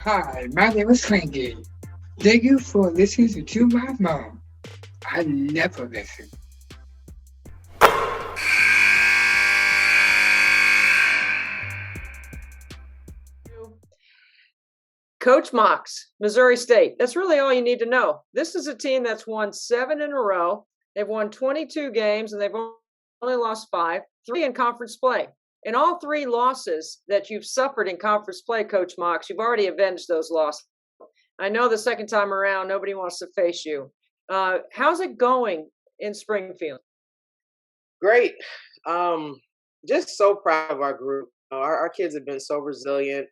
Hi, my name is Frankie. Thank you for listening to my mom. I never listen. Coach Mox, Missouri State. That's really all you need to know. This is a team that's won 7 in a row. They've won 22 games and they've only lost 5, 3 in conference play. And all 3 losses that you've suffered in conference play, Coach Mox, you've already avenged those losses. I know the second time around, nobody wants to face you. How's it going in Springfield? Great. Um, just so proud of our group. Our kids have been so resilient.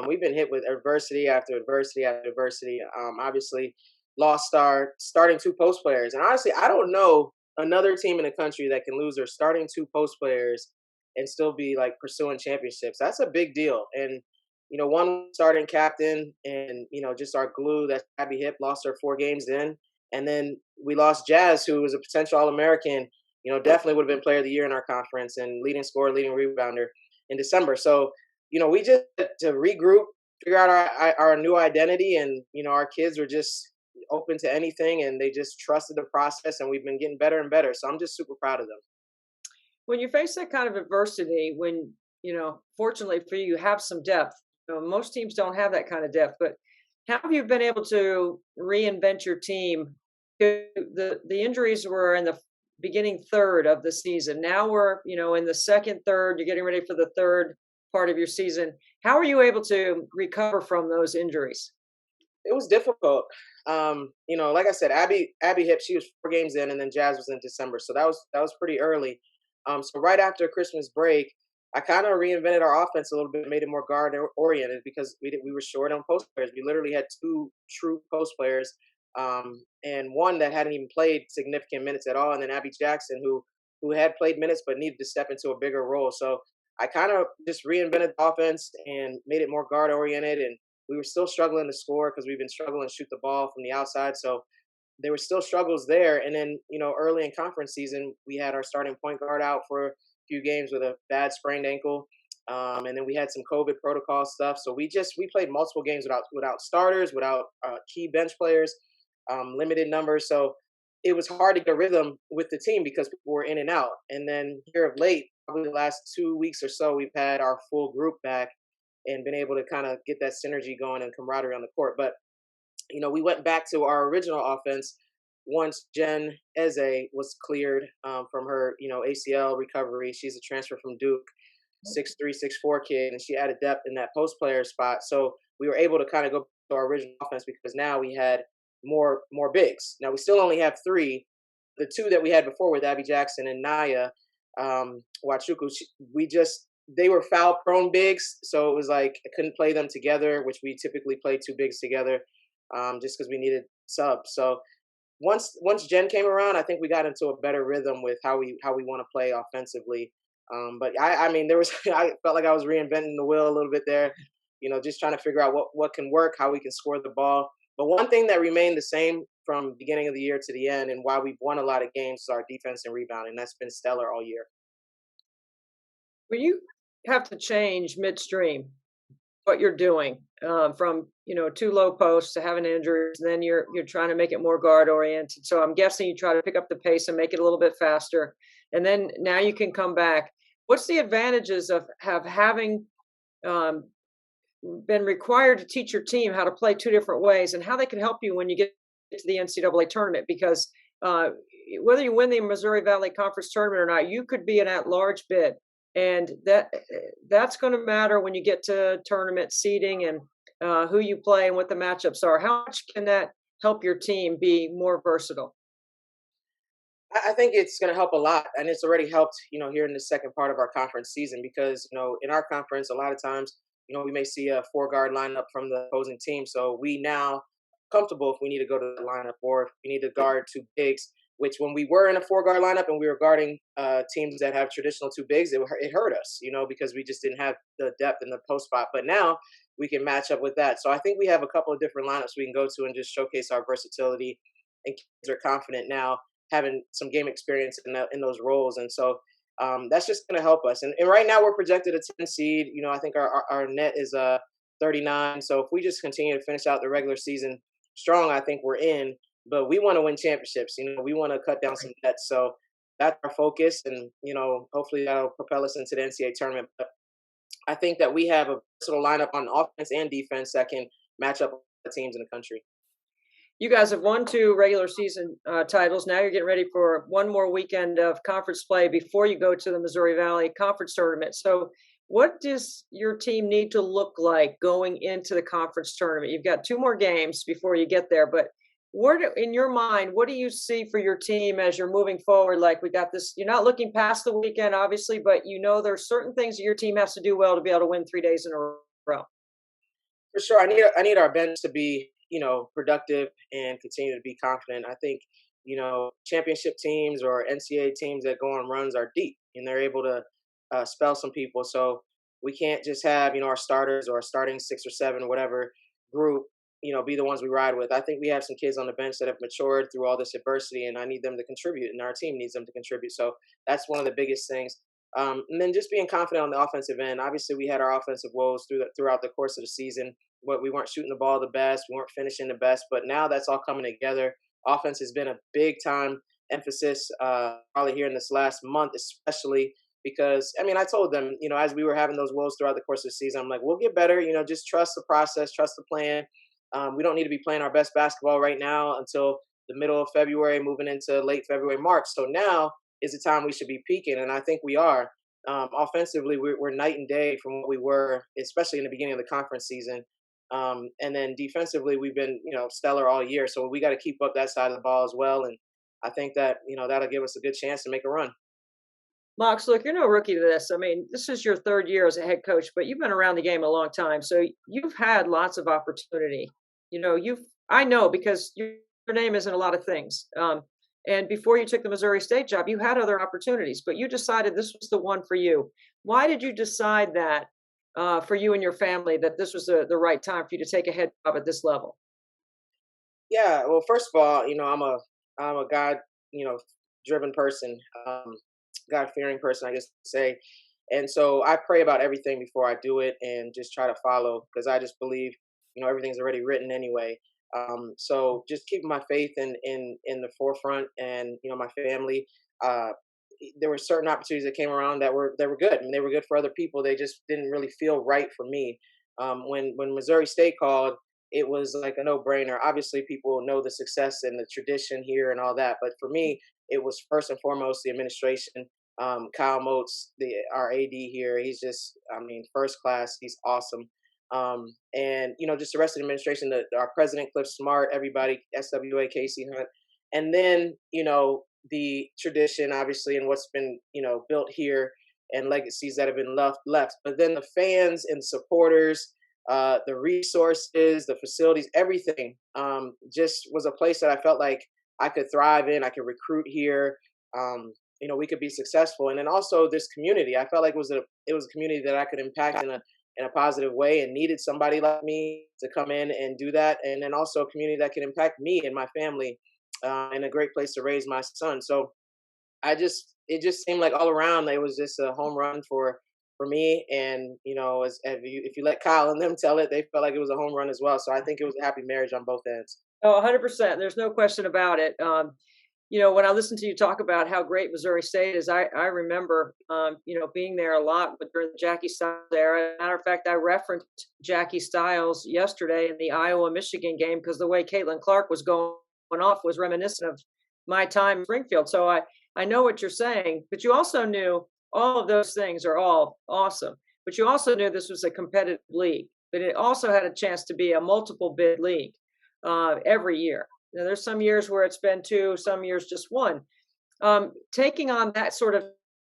We've been hit with adversity after adversity after adversity. Obviously, lost our starting 2 post players. And honestly, I don't know another team in the country that can lose their starting 2 post players and still be like pursuing championships. That's a big deal. And, one starting captain and, just our glue, that's Abby Hip, lost her 4 games in. And then we lost Jazz, who was a potential All American, definitely would have been player of the year in our conference and leading scorer, leading rebounder in December. So, we just had to regroup, figure out our new identity, and our kids were just open to anything, and they just trusted the process, and we've been getting better and better. So I'm just super proud of them. When you face that kind of adversity, when, fortunately for you, you have some depth. Most teams don't have that kind of depth, but how have you been able to reinvent your team? The injuries were in the beginning third of the season. Now we're, in the second third. You're getting ready for the third part of your season. How are you able to recover from those injuries? It was difficult. Like I said, Abby Hip, she was 4 games in, and then Jazz was in December, so that was pretty early. So right after Christmas break, I kind of reinvented our offense a little bit, made it more guard oriented because we were short on post players. We literally had 2 true post players, and one that hadn't even played significant minutes at all, and then Abby Jackson, who had played minutes but needed to step into a bigger role. So I kind of just reinvented the offense and made it more guard oriented, and we were still struggling to score because we've been struggling to shoot the ball from the outside. So there were still struggles there. And then, early in conference season, we had our starting point guard out for a few games with a bad sprained ankle. And then we had some COVID protocol stuff. So we played multiple games without starters, without key bench players, limited numbers. So it was hard to get a rhythm with the team because people were in and out. And then here of late, probably the last 2 weeks or so, we've had our full group back and been able to kind of get that synergy going and camaraderie on the court. But we went back to our original offense once Jen Eze was cleared from her, ACL recovery. She's a transfer from Duke, 6'3", 6'4" kid, and she added depth in that post player spot. So we were able to kind of go to our original offense because now we had more bigs. Now we still only have 3. The 2 that we had before with Abby Jackson and Naya Wachuku, they were foul prone bigs, so it was like I couldn't play them together, which we typically play 2 bigs together, just because we needed subs. So once Jen came around, I think we got into a better rhythm with how we want to play offensively. But I mean, there was I felt like I was reinventing the wheel a little bit there, just trying to figure out what can work, how we can score the ball. But one thing that remained the same from beginning of the year to the end, and why we've won a lot of games, is our defense and rebounding. That's been stellar all year. When you have to change midstream what you're doing from 2 low posts to having injuries, and then you're trying to make it more guard oriented. So I'm guessing you try to pick up the pace and make it a little bit faster, and then now you can come back. What's the advantages of having been required to teach your team how to play 2 different ways, and how they can help you when you get to the NCAA tournament? Because whether you win the Missouri Valley Conference tournament or not, you could be an at-large bid, and that's going to matter when you get to tournament seeding and who you play and what the matchups are. How much can that help your team be more versatile? I think it's going to help a lot, and it's already helped, here in the second part of our conference season because, in our conference, a lot of times, we may see a 4 guard lineup from the opposing team. So we now comfortable if we need to go to the lineup or if we need to guard 2 bigs, which when we were in a 4 guard lineup and we were guarding teams that have traditional 2 bigs, it hurt us, because we just didn't have the depth in the post spot. But now we can match up with that. So I think we have a couple of different lineups we can go to and just showcase our versatility, and kids are confident now having some game experience in those roles. And so that's just going to help us. And right now we're projected a 10 seed. I think our net is 39. So if we just continue to finish out the regular season strong, I think we're in. But we want to win championships. We want to cut down some debts. So that's our focus, and hopefully that'll propel us into the NCAA tournament. But I think that we have a versatile lineup on offense and defense that can match up with the teams in the country. You guys have won 2 regular season titles. Now you're getting ready for one more weekend of conference play before you go to the Missouri Valley Conference Tournament. So what does your team need to look like going into the conference tournament? You've got 2 more games before you get there, but in your mind, what do you see for your team as you're moving forward? Like, we got this, you're not looking past the weekend, obviously, but there's certain things that your team has to do well to be able to win 3 days in a row. For sure, I need our bench to be productive and continue to be confident. I think championship teams or NCAA teams that go on runs are deep and they're able to spell some people. So we can't just have our starters or our starting 6 or 7 whatever group be the ones we ride with. I think we have some kids on the bench that have matured through all this adversity, and I need them to contribute, and our team needs them to contribute. So that's one of the biggest things. And then just being confident on the offensive end. Obviously, we had our offensive woes throughout the course of the season. But we weren't shooting the ball the best. We weren't finishing the best. But now that's all coming together. Offense has been a big time emphasis probably here in this last month, especially because, I told them, as we were having those woes throughout the course of the season, I'm like, we'll get better. Just trust the process, trust the plan. We don't need to be playing our best basketball right now until the middle of February, moving into late February, March. So now is the time we should be peaking, and I think we are. Offensively, we're night and day from what we were, especially in the beginning of the conference season. And then defensively, we've been, stellar all year. So we got to keep up that side of the ball as well. And I think that, that'll give us a good chance to make a run. Mox, look, you're no rookie to this. This is your 3rd year as a head coach, but you've been around the game a long time. So you've had lots of opportunity. I know because your name is in a lot of things. And before you took the Missouri State job, you had other opportunities, but you decided this was the one for you. Why did you decide that for you and your family, that this was the right time for you to take a head job at this level? Yeah, well, first of all, I'm a God, driven person, God fearing person, I guess to say. And so I pray about everything before I do it and just try to follow, because I just believe, everything's already written anyway. So just keeping my faith in the forefront, and my family. There were certain opportunities that came around that were good, and they were good for other people. They just didn't really feel right for me. When Missouri State called, it was like a no-brainer. Obviously, people know the success and the tradition here and all that, but for me, it was first and foremost the administration. Kyle Moats, our AD here, he's just, first class. He's awesome. And just the rest of the administration, our president Cliff Smart, everybody, SWA, Casey Hunt, and then the tradition, obviously, and what's been built here, and legacies that have been left. But then the fans and supporters, the resources, the facilities, everything, just was a place that I felt like I could thrive in. I could recruit here. We could be successful, and then also this community. I felt like it was a community that I could impact in a positive way, and needed somebody like me to come in and do that. And then also a community that can impact me and my family, and a great place to raise my son. So it just seemed like all around it was just a home run for me. And if you let Kyle and them tell it, they felt like it was a home run as well. So I think it was a happy marriage on both ends. Oh, 100%. There's no question about it. When I listened to you talk about how great Missouri State is, I remember, being there a lot during the Jackie Stiles era. Matter of fact, I referenced Jackie Stiles yesterday in the Iowa-Michigan game, because the way Caitlin Clark was going off was reminiscent of my time in Springfield. So I know what you're saying, but you also knew all of those things are all awesome. But you also knew this was a competitive league, but it also had a chance to be a multiple bid league every year. Now, there's some years where it's been 2, some years just 1. Taking on that sort of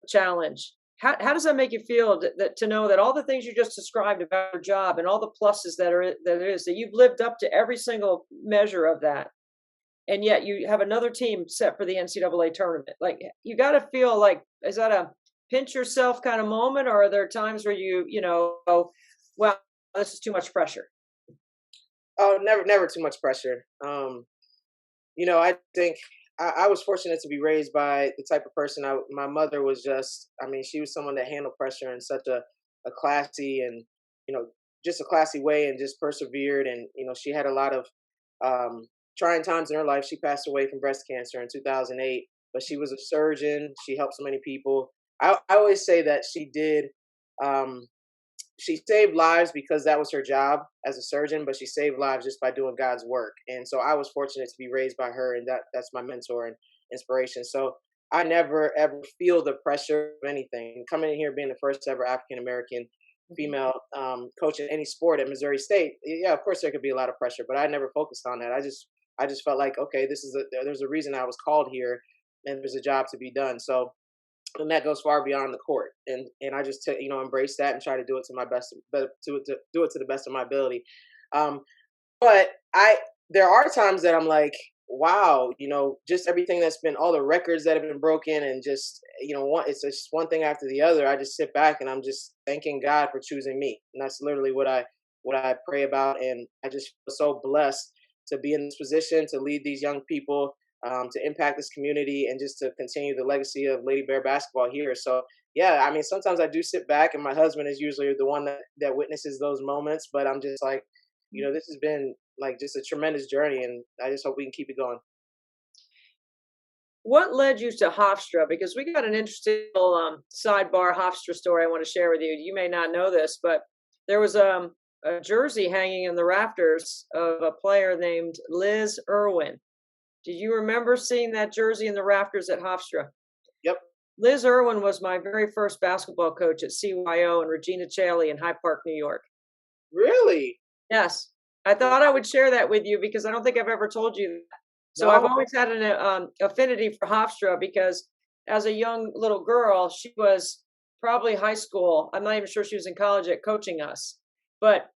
challenge, how does that make you feel to know that all the things you just described about your job and all the pluses that you've lived up to every single measure of that, and yet you have another team set for the NCAA tournament? Like, you got to feel like, is that a pinch yourself kind of moment, or are there times where you go, well, this is too much pressure? Oh, never too much pressure. I think I was fortunate to be raised by the type of person. My mother was just, she was someone that handled pressure in such a classy and, just a classy way and just persevered. And she had a lot of um, trying times in her life. She passed away from breast cancer in 2008, but she was a surgeon. She helped so many people. I always say that um, she saved lives because that was her job as a surgeon, but she saved lives just by doing God's work. And so I was fortunate to be raised by her, and that's my mentor and inspiration. So I never ever feel the pressure of anything. Coming in here being the first ever African American female coach in any sport at Missouri State, yeah, of course there could be a lot of pressure, but I never focused on that. I just felt like, okay, there's a reason I was called here, and there's a job to be done. So, and that goes far beyond the court, and I just embrace that and try to do it to my best, but to do it to the best of my ability. Um, but there are times that I'm like, wow, just everything that's been, all the records that have been broken, and just it's just one thing after the other. I just sit back and I'm just thanking God for choosing me, and that's literally what I pray about. And I just feel so blessed to be in this position, to lead these young people, to impact this community, and just to continue the legacy of Lady Bear basketball here. So yeah, I mean, sometimes I do sit back, and my husband is usually the one that witnesses those moments. But I'm just like, this has been like just a tremendous journey, and I just hope we can keep it going. What led you to Hofstra? Because we got an interesting little sidebar Hofstra story I want to share with you. You may not know this, but there was a jersey hanging in the rafters of a player named Liz Irwin. Do you remember seeing that jersey in the rafters at Hofstra? Yep. Liz Irwin was my very first basketball coach at CYO and Regina Chaley in Hyde Park, New York. Really? Yes. I thought I would share that with you because I don't think I've ever told you that. So I've No. always had an affinity for Hofstra because as a young little girl, she was probably high school. I'm not even sure she was in college at coaching us. But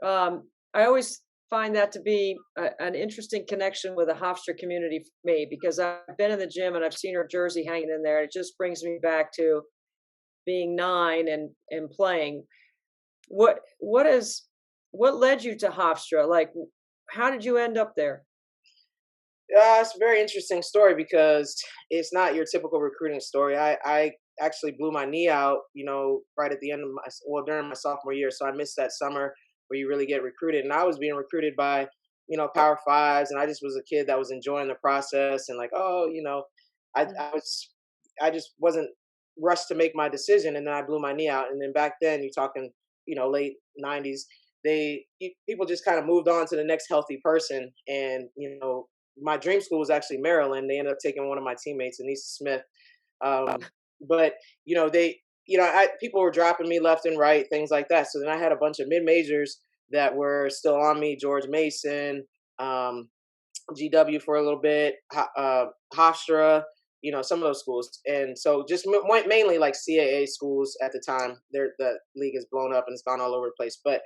I always find that to be an interesting connection with the Hofstra community for me because I've been in the gym and I've seen her jersey hanging in there. And it just brings me back to being 9 and playing. What led you to Hofstra? Like, how did you end up there? It's a very interesting story because it's not your typical recruiting story. I actually blew my knee out, right at the end of during my sophomore year. So I missed that summer where you really get recruited. And I was being recruited by, Power Fives. And I just was a kid that was enjoying the process and like, oh, I just wasn't rushed to make my decision. And then I blew my knee out. And then back then, you're talking, late 90s, people just kind of moved on to the next healthy person. And, my dream school was actually Maryland. They ended up taking one of my teammates, Anissa Smith. Um, but people were dropping me left and right, things like that. So then I had a bunch of mid majors that were still on me: George Mason, GW for a little bit, Hofstra, some of those schools. And so just mainly like CAA schools at the time. The league has blown up and it's gone all over the place. But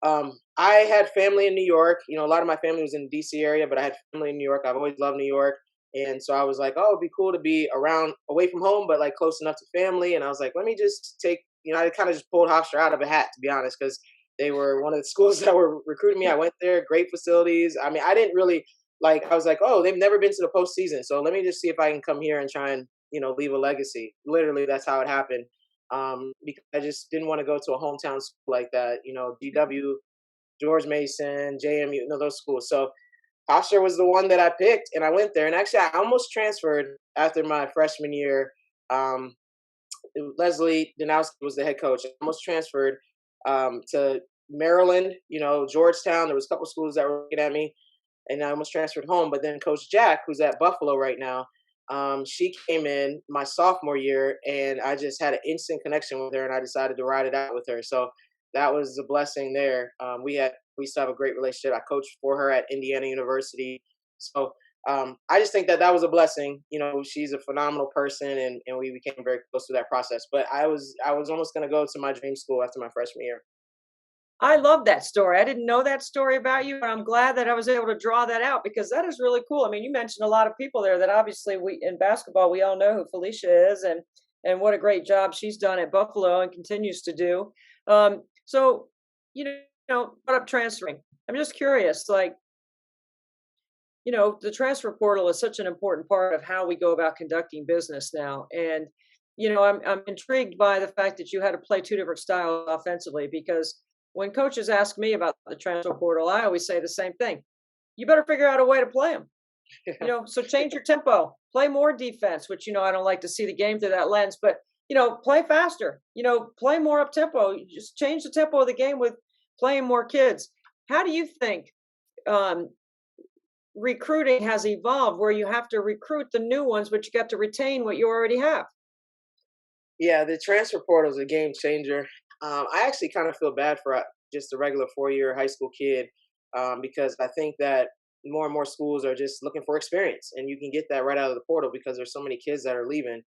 I had family in New York. A lot of my family was in the DC area, but I had family in New York. I've always loved New York. And so I was like, oh, it'd be cool to be away from home, but like close enough to family. And I was like, let me just take, I kind of just pulled Hofstra out of a hat, to be honest, because they were one of the schools that were recruiting me. I went there, great facilities. I mean, I didn't really I was like, oh, they've never been to the postseason. So let me just see if I can come here and try and, leave a legacy. Literally, that's how it happened. Because I just didn't want to go to a hometown school like that, GW, George Mason, JMU, those schools. So Hofstra was the one that I picked, and I went there. And actually, I almost transferred after my freshman year. Leslie Danowski was the head coach. I almost transferred to Maryland, Georgetown. There was a couple schools that were looking at me, and I almost transferred home. But then Coach Jack, who's at Buffalo right now, she came in my sophomore year, and I just had an instant connection with her, and I decided to ride it out with her. So that was a blessing there. We still have a great relationship. I coached for her at Indiana University. So I just think that was a blessing. She's a phenomenal person, and we became very close through that process. But I was almost going to go to my dream school after my freshman year. I love that story. I didn't know that story about you, but I'm glad that I was able to draw that out because that is really cool. I mean, you mentioned a lot of people there that obviously in basketball, we all know who Felicia is and what a great job she's done at Buffalo and continues to do. So, brought up transferring. I'm just curious, the transfer portal is such an important part of how we go about conducting business now. And, I'm intrigued by the fact that you had to play two different styles offensively because when coaches ask me about the transfer portal, I always say the same thing. You better figure out a way to play them. So change your tempo, play more defense, which, I don't like to see the game through that lens, but, play faster, play more up tempo. Just change the tempo of the game with playing more kids. How do you think um, recruiting has evolved where you have to recruit the new ones, but you got to retain what you already have? Yeah, the transfer portal is a game changer. I actually kind of feel bad for just a regular 4-year high school kid, because I think that more and more schools are just looking for experience, and you can get that right out of the portal because there's so many kids that are leaving.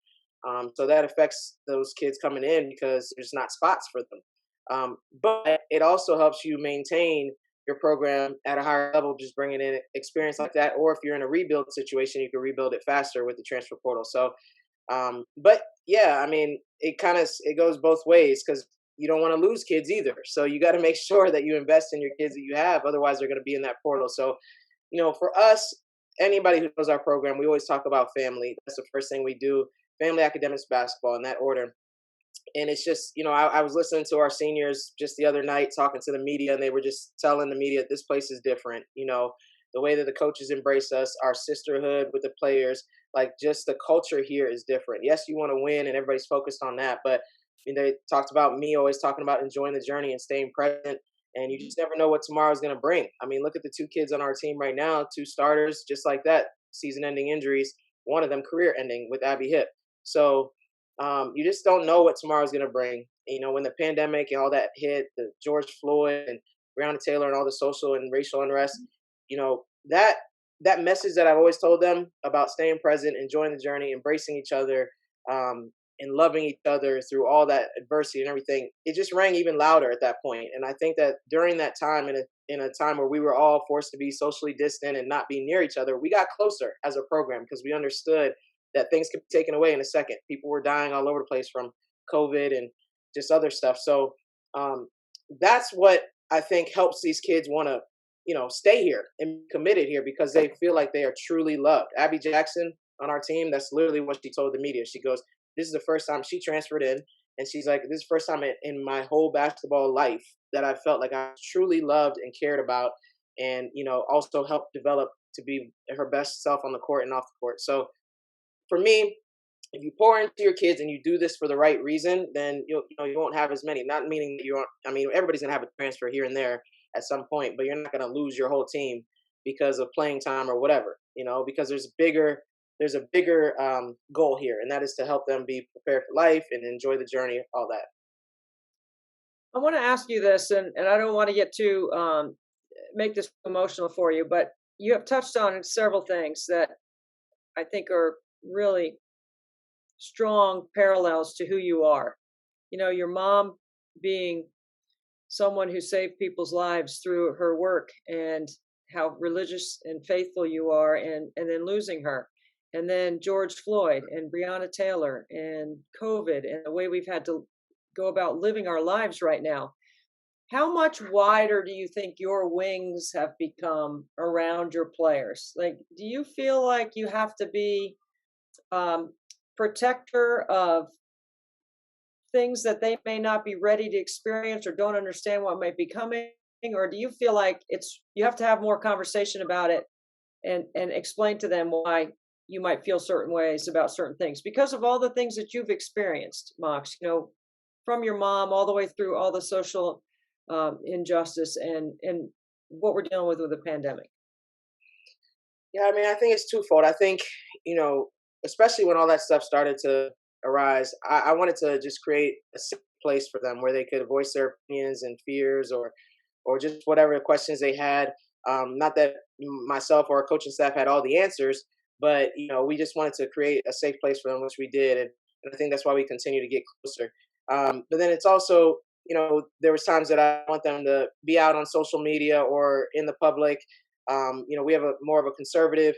So that affects those kids coming in because there's not spots for them. But it also helps you maintain your program at a higher level, just bringing in experience like that. Or if you're in a rebuild situation, you can rebuild it faster with the transfer portal. So but yeah, I mean, it goes both ways because you don't want to lose kids either. So you got to make sure that you invest in your kids that you have. Otherwise, they're going to be in that portal. So for us, anybody who knows our program, we always talk about family. That's the first thing we do: family, academics, basketball, in that order. And it's just, I was listening to our seniors just the other night talking to the media, and they were just telling the media this place is different. The way that the coaches embrace us, our sisterhood with the players, like just the culture here is different. Yes, you want to win and everybody's focused on that, but they talked about me always talking about enjoying the journey and staying present. And you just never know what tomorrow's going to bring. I mean, look at the two kids on our team right now, two starters, just like that, season ending injuries, one of them career ending with Abby Hip. So you just don't know what tomorrow's going to bring. When the pandemic and all that hit, the George Floyd and Breonna Taylor and all the social and racial unrest, that message that I've always told them about staying present, enjoying the journey, embracing each other, and loving each other through all that adversity and everything, it just rang even louder at that point. And I think that during that time, in a time where we were all forced to be socially distant and not be near each other, we got closer as a program because we understood that things could be taken away in a second. People were dying all over the place from COVID and just other stuff. So that's what I think helps these kids want to, stay here and be committed here because they feel like they are truly loved. Abby Jackson on our team, that's literally what she told the media. She goes, this is the first time she transferred in. And she's like, this is the first time in my whole basketball life that I felt like I was truly loved and cared about, and, also helped develop to be her best self on the court and off the court. So for me, if you pour into your kids and you do this for the right reason, then you won't have as many. Not meaning that you aren't. I mean, everybody's gonna have a transfer here and there at some point, but you're not gonna lose your whole team because of playing time or whatever. Because there's a bigger goal here, and that is to help them be prepared for life and enjoy the journey, all that. I want to ask you this, and I don't want to get too make this emotional for you, but you have touched on several things that I think are really strong parallels to who you are. Your mom being someone who saved people's lives through her work and how religious and faithful you are, and then losing her. And then George Floyd and Breonna Taylor and COVID and the way we've had to go about living our lives right now. How much wider do you think your wings have become around your players? Like, do you feel like you have to be um, protector of things that they may not be ready to experience or don't understand what might be coming? Or do you feel like you have to have more conversation about it and explain to them why you might feel certain ways about certain things because of all the things that you've experienced, Mox, from your mom all the way through all the social injustice and what we're dealing with the pandemic? Yeah, I mean, I think it's twofold. I think, especially when all that stuff started to arise, I wanted to just create a safe place for them where they could voice their opinions and fears or just whatever questions they had. Not that myself or our coaching staff had all the answers, but we just wanted to create a safe place for them, which we did, and I think that's why we continue to get closer. But then it's also, there was times that I want them to be out on social media or in the public. We have more of a conservative,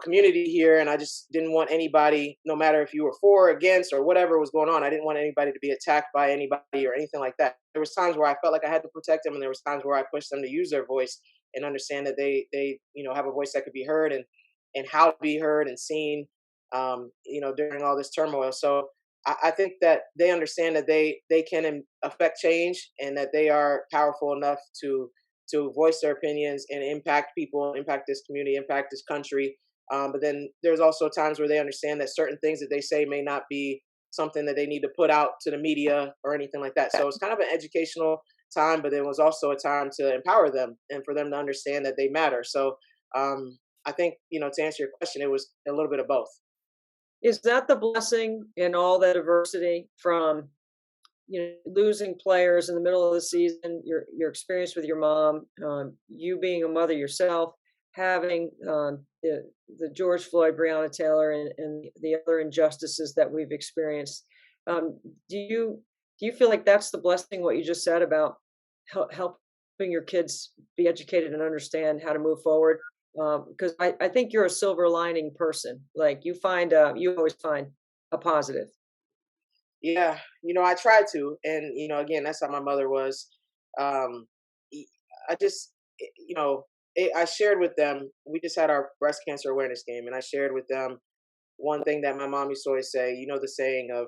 community here, and I just didn't want anybody, no matter if you were for or against or whatever was going on, I didn't want anybody to be attacked by anybody or anything like that. There was times where I felt like I had to protect them, and there was times where I pushed them to use their voice and understand that they have a voice that could be heard and how to be heard and seen, during all this turmoil. So I think that they understand that they can affect change and that they are powerful enough to voice their opinions and impact people, impact this community, impact this country. But then there's also times where they understand that certain things that they say may not be something that they need to put out to the media or anything like that. So it's kind of an educational time, but it was also a time to empower them and for them to understand that they matter. So I think, to answer your question, it was a little bit of both. Is that the blessing in all that adversity from losing players in the middle of the season, your experience with your mom, you being a mother yourself, having the George Floyd, Breonna Taylor, and the other injustices that we've experienced? Do you feel like that's the blessing? What you just said about helping your kids be educated and understand how to move forward? Because I think you're a silver lining person. Like you always find a positive. Yeah, I try to, and again, that's how my mother was. Um, I just, I shared with them. We just had our breast cancer awareness game, and I shared with them one thing that my mom used to always say. The saying of,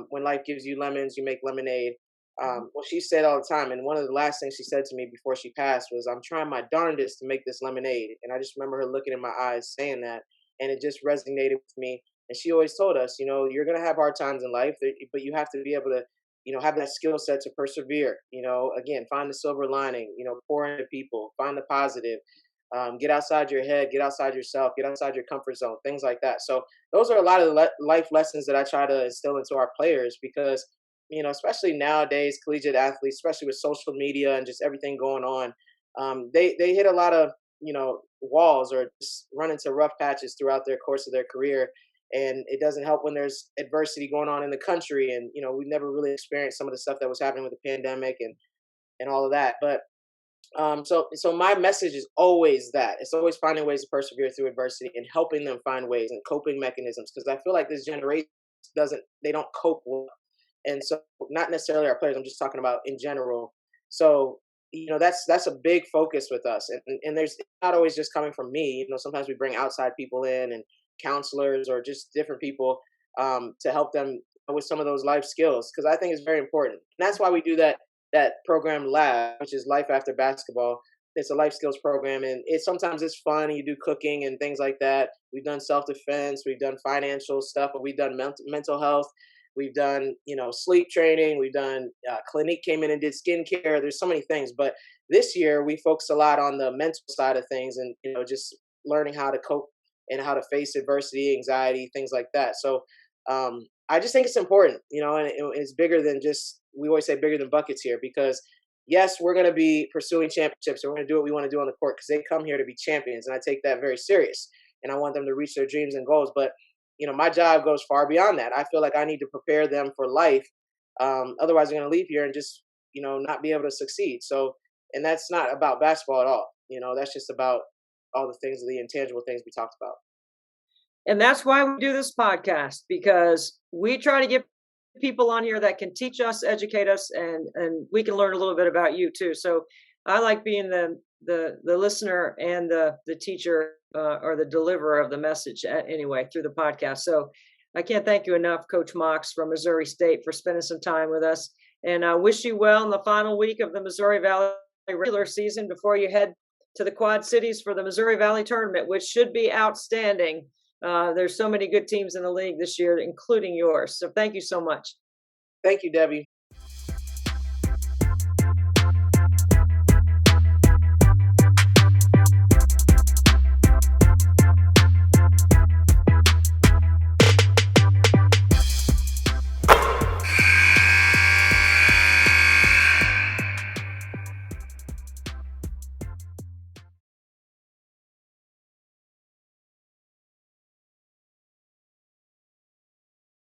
"When life gives you lemons, you make lemonade." Well, she said all the time, and one of the last things she said to me before she passed was, "I'm trying my darndest to make this lemonade." And I just remember her looking in my eyes, saying that, and it just resonated with me. And she always told us, you're gonna have hard times in life, but you have to be able to, have that skill set to persevere. Again, find the silver lining. Pour into people, find the positive. Get outside your head, get outside yourself, get outside your comfort zone, things like that. So those are a lot of the life lessons that I try to instill into our players because especially nowadays, collegiate athletes, especially with social media and just everything going on, they hit a lot of walls or just run into rough patches throughout their course of their career, and it doesn't help when there's adversity going on in the country, and we never really experienced some of the stuff that was happening with the pandemic and all of that. But so my message is always that it's always finding ways to persevere through adversity and helping them find ways and coping mechanisms because I feel like this generation they don't cope well. And so not necessarily our players, I'm just talking about in general. So that's a big focus with us, and there's not always just coming from me. Sometimes we bring outside people in and counselors or just different people to help them with some of those life skills because I think it's very important. And that's why we do that program lab, which is life after basketball. It's a life skills program, and sometimes it's fun. You do cooking and things like that. We've done self-defense, we've done financial stuff, but we've done mental health. We've done, sleep training. We've done Clinique came in and did skincare. There's so many things, but this year we focused a lot on the mental side of things, and just learning how to cope and how to face adversity, anxiety, things like that. So I just think it's important, and it's bigger than just. We always say bigger than buckets here because yes, we're going to be pursuing championships, and we're going to do what we want to do on the court because they come here to be champions, and I take that very serious, and I want them to reach their dreams and goals, but. My job goes far beyond that. I feel like I need to prepare them for life. Otherwise, they're going to leave here and just, not be able to succeed. So, and that's not about basketball at all. That's just about all the things, the intangible things we talked about. And that's why we do this podcast, because we try to get people on here that can teach us, educate us, and we can learn a little bit about you too. So I like being the listener and the teacher or the deliverer of the message anyway through the podcast. So I can't thank you enough, Coach Mox from Missouri State, for spending some time with us. And I wish you well in the final week of the Missouri Valley regular season before you head to the Quad Cities for the Missouri Valley Tournament, which should be outstanding. There's so many good teams in the league this year, including yours. So thank you so much. Thank you, Debbie.